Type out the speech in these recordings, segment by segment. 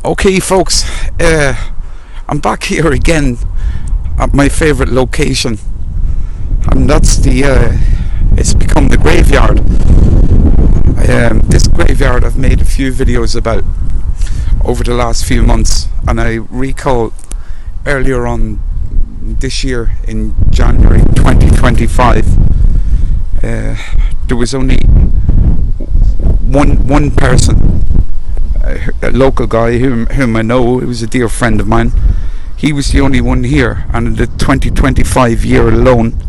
Okay, folks, I'm back here again at my favourite location, and that's it's become the graveyard. This graveyard I've made a few videos about over the last few months, and I recall earlier on this year in January 2025, there was only one person, a local guy whom I know, who was a dear friend of mine. He was the only one here, and in the 2025 year alone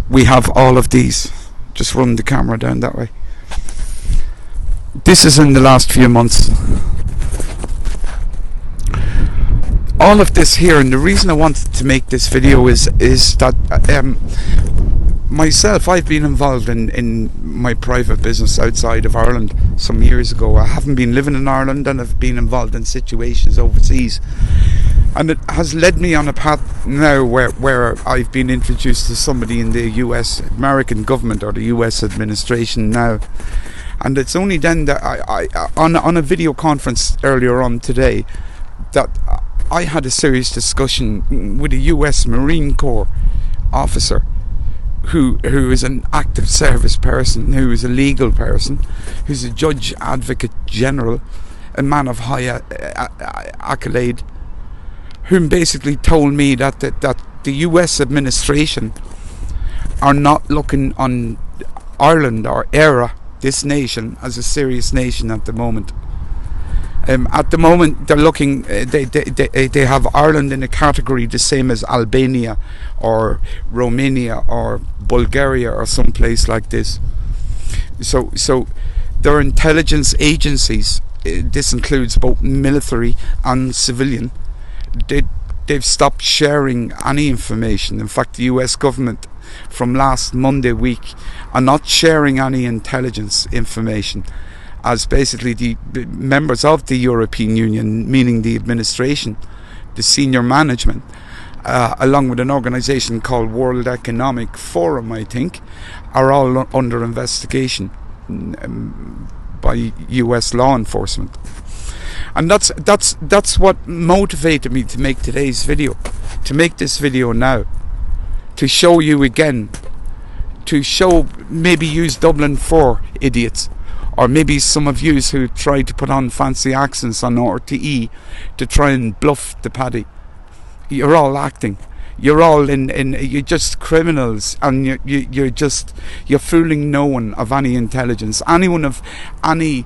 we have all of these. Just run the camera down that way. This is in the last few months. All of this here, and the reason I wanted to make this video is that myself, I've been involved in my private business outside of Ireland some years ago. I haven't been living in Ireland, and I've been involved in situations overseas, and it has led me on a path now where I've been introduced to somebody in the American government or the US administration now. And it's only then that I on a video conference earlier on today, that I had a serious discussion with a US Marine Corps officer who is an active service person, who is a legal person, who's a judge advocate general, a man of high accolade, whom basically told me that the US administration are not looking on Ireland or this nation as a serious nation at the moment. At the moment, they're looking. They have Ireland in a category the same as Albania, or Romania, or Bulgaria, or some place like this. So their intelligence agencies, this includes both military and civilian, they've stopped sharing any information. In fact, the US government from last Monday week are not sharing any intelligence information, as basically the members of the European Union, meaning the administration, the senior management, along with an organisation called World Economic Forum, I think, are all under investigation by US law enforcement. And that's what motivated me to make today's video, to make this video now, to show you again, to show, maybe use Dublin for idiots, or maybe some of you who try to put on fancy accents on RTE to try and bluff the paddy. You're all acting. You're all you're just criminals, and you're fooling no one of any intelligence, anyone of any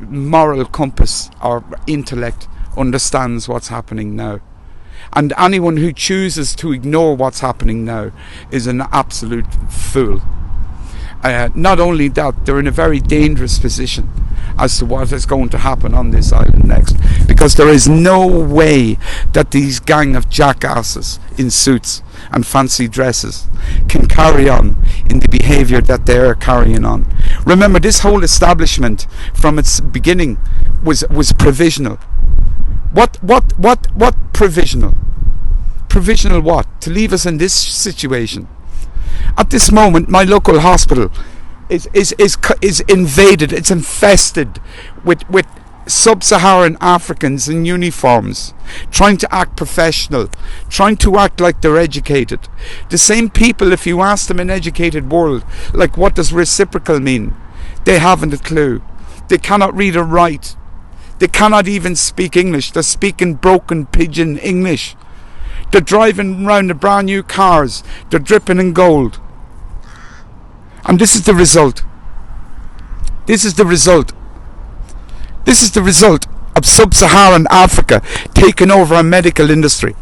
moral compass or intellect understands what's happening now. And anyone who chooses to ignore what's happening now is an absolute fool. Not only that, they're in a very dangerous position as to what is going to happen on this island next, because there is no way that these gang of jackasses in suits and fancy dresses can carry on in the behaviour that they're carrying on. Remember, this whole establishment from its beginning was provisional. What provisional? Provisional what? To leave us in this situation. At this moment, my local hospital is invaded. It's infested with sub-Saharan Africans in uniforms, trying to act professional, trying to act like they're educated. The same people, if you ask them in an educated world, like, what does reciprocal mean? They haven't a clue. They cannot read or write. They cannot even speak English. They're speaking broken pidgin English. They're driving around in brand new cars. They're dripping in gold. And this is the result. This is the result. This is the result of sub-Saharan Africa taking over a medical industry.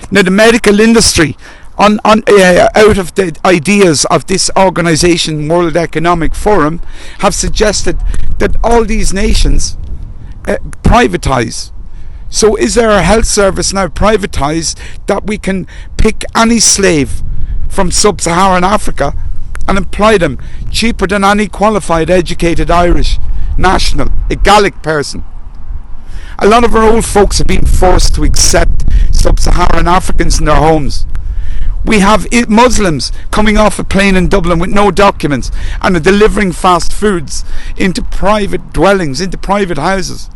Now, the medical industry, out of the ideas of this organisation, World Economic Forum, have suggested that all these nations privatise. So is there a health service now privatised that we can pick any slave from sub-Saharan Africa and employ them cheaper than any qualified, educated Irish national, a Gaelic person? A lot of our old folks have been forced to accept sub-Saharan Africans in their homes. We have Muslims coming off a plane in Dublin with no documents and are delivering fast foods into private dwellings, into private houses.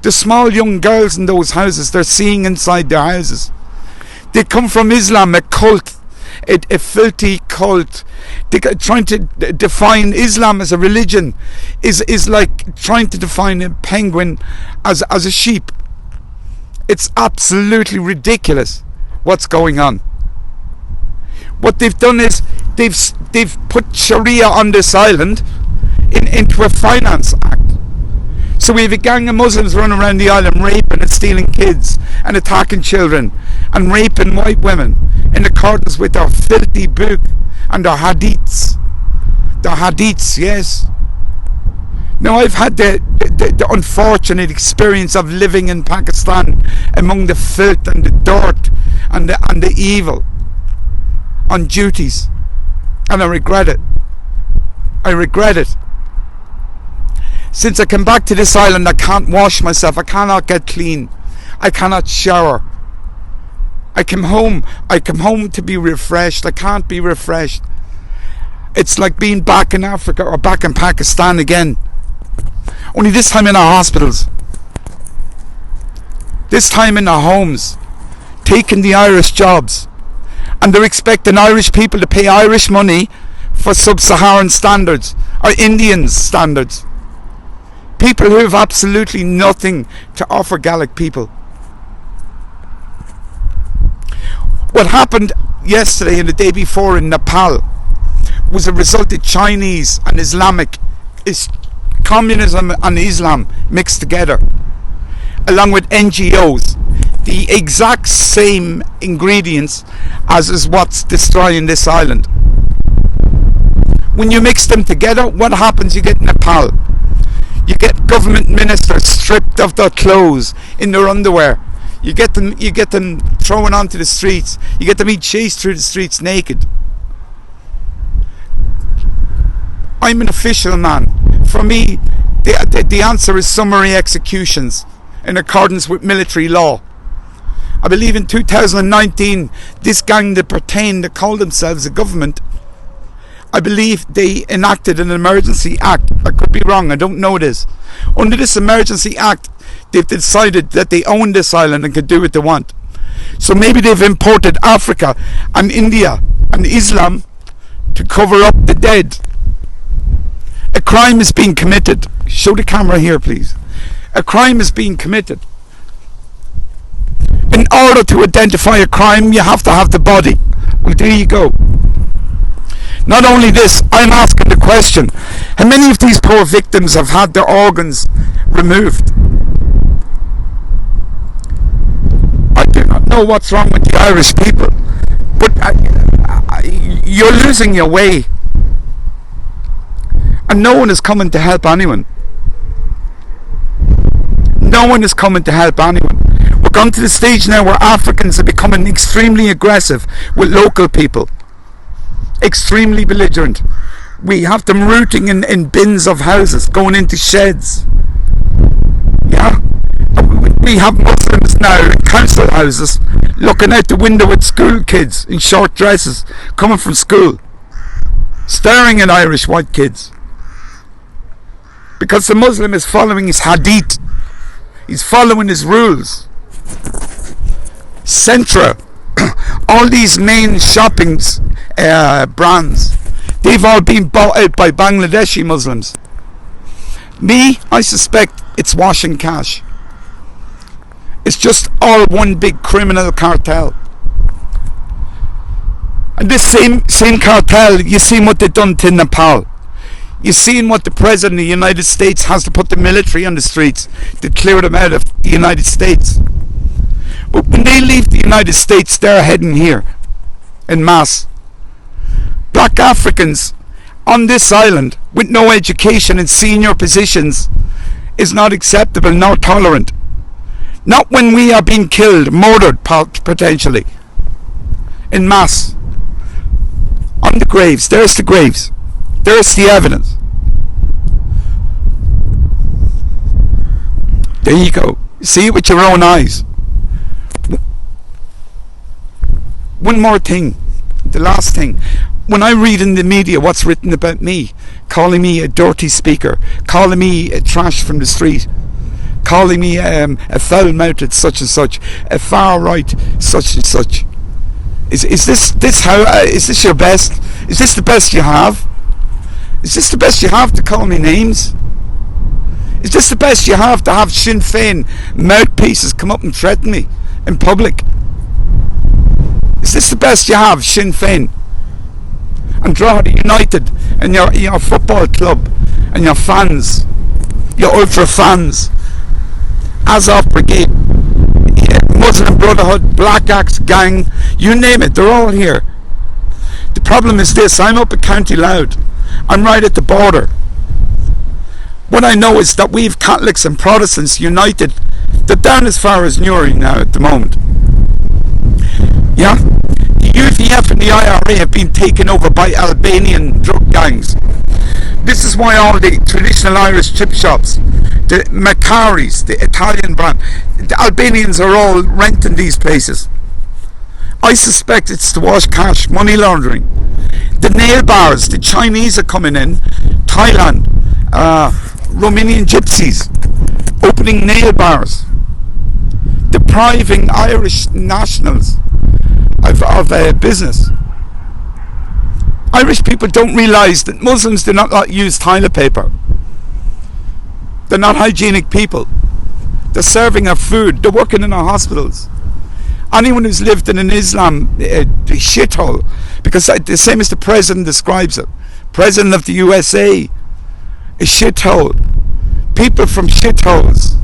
The small young girls in those houses, they're seeing inside their houses. They come from Islam, a cult, a filthy cult. Trying to define Islam as a religion is like trying to define a penguin as a sheep. It's absolutely ridiculous what's going on. What they've done is they've put Sharia on this island into a finance act. So we have a gang of Muslims running around the island raping and stealing kids and attacking children and raping white women in accordance with their filthy book and their hadiths. Their hadiths, yes. Now, I've had the unfortunate experience of living in Pakistan among the filth and the dirt and the evil on duties, and I regret it. I regret it. Since I came back to this island, I can't wash myself. I cannot get clean. I cannot shower. I come home to be refreshed. I can't be refreshed. It's like being back in Africa or back in Pakistan again. Only this time in our hospitals. This time in our homes. Taking the Irish jobs. And they're expecting Irish people to pay Irish money for sub-Saharan standards or Indian standards. People who have absolutely nothing to offer Gaelic people. What happened yesterday and the day before in Nepal was a result of Chinese and Islamic, communism and Islam mixed together, along with NGOs. The exact same ingredients as is what's destroying this island. When you mix them together, what happens? You get Nepal. You get government ministers stripped of their clothes in their underwear. You get them thrown onto the streets. You get them being chased through the streets naked. I'm an official man. For me, the answer is summary executions in accordance with military law. I believe in 2019, this gang that called themselves a government, I believe they enacted an emergency act. I could be wrong, I don't know this. Under this emergency act, they've decided that they own this island and can do what they want. So maybe they've imported Africa and India and Islam to cover up the dead. A crime is being committed. Show the camera here, please. A crime is being committed. In order to identify a crime, you have to have the body. Well, there you go. Not only this, I'm asking the question, how many of these poor victims have had their organs removed? I do not know what's wrong with the Irish people, but you're losing your way. And no one is coming to help anyone. No one is coming to help anyone. We're gone to the stage now where Africans are becoming extremely aggressive with local people. Extremely belligerent. We have them rooting in bins of houses, going into sheds. Yeah. We have Muslims now in council houses looking out the window at school kids in short dresses coming from school, staring at Irish white kids. Because the Muslim is following his hadith. He's following his rules. Centra, all these main shopping brands, they've all been bought out by Bangladeshi Muslims. Me, I suspect it's washing cash. It's just all one big criminal cartel. And this same cartel, you seen what they've done to Nepal. You've seen what the President of the United States has to put the military on the streets to clear them out of the United States. But when they leave the United States, they're heading here en masse. Black Africans on this island with no education and senior positions is not acceptable nor tolerant. Not when we are being killed, murdered potentially en masse. On the graves, there's the graves. There's the evidence. There you go. See it with your own eyes. One more thing. The last thing. When I read in the media what's written about me, calling me a dirty speaker, calling me a trash from the street, calling me a foul-mouthed such and such, a far-right such and such. Is this how? Is this your best? Is this the best you have? Is this the best you have to call me names? Is this the best you have to have Sinn Féin mouthpieces come up and threaten me in public? Is this the best you have, Sinn Féin? And Drogheda United and your football club and your fans, your ultra fans, Azov Brigade, Muslim Brotherhood, Black Axe Gang, you name it, they're all here. The problem is this: I'm up at County Louth. I'm right at the border. What I know is that we've Catholics and Protestants united. They're down as far as Newry now at the moment. Yeah? The UVF and the IRA have been taken over by Albanian drug gangs. This is why all the traditional Irish chip shops, the Macari's, the Italian brand, the Albanians are all renting these places. I suspect it's to wash cash, money laundering. The nail bars, the Chinese are coming in, Thailand, Romanian gypsies, opening nail bars, depriving Irish nationals of business. Irish people don't realise that Muslims do not use toilet paper. They're not hygienic people. They're serving our food. They're working in our hospitals. Anyone who's lived in an Islam shithole, because the same as the president describes it, president of the USA, a shithole. People from shitholes.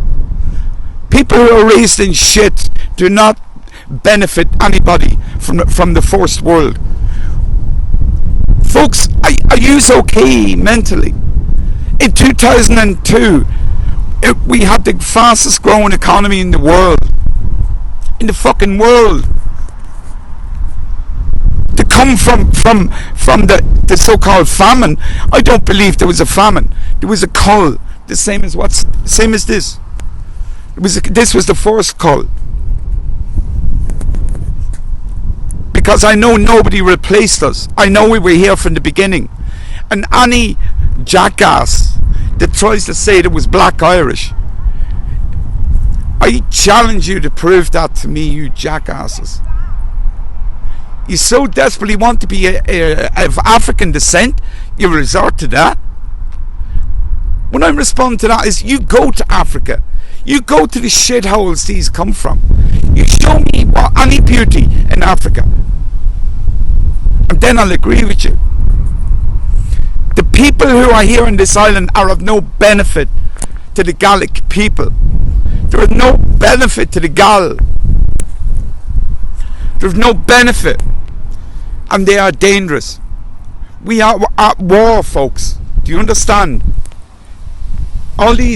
People who are raised in shit do not benefit anybody from the first world. Folks, are you okay mentally? In 2002, we had the fastest growing economy in the world. In the fucking world. To come from the so-called famine, I don't believe there was a famine. There was a cull, the same as this. This was the first cull. Because I know nobody replaced us. I know we were here from the beginning. And any jackass that tries to say there was black Irish, I challenge you to prove that to me, you jackasses. You so desperately want to be of African descent, you resort to that. When I respond to that is, you go to Africa. You go to the shitholes these come from. You show me any beauty in Africa, and then I'll agree with you. The people who are here on this island are of no benefit to the Gallic people. There is no benefit to the Gal. There's no benefit, and they are dangerous. We are at war, folks. Do you understand? All these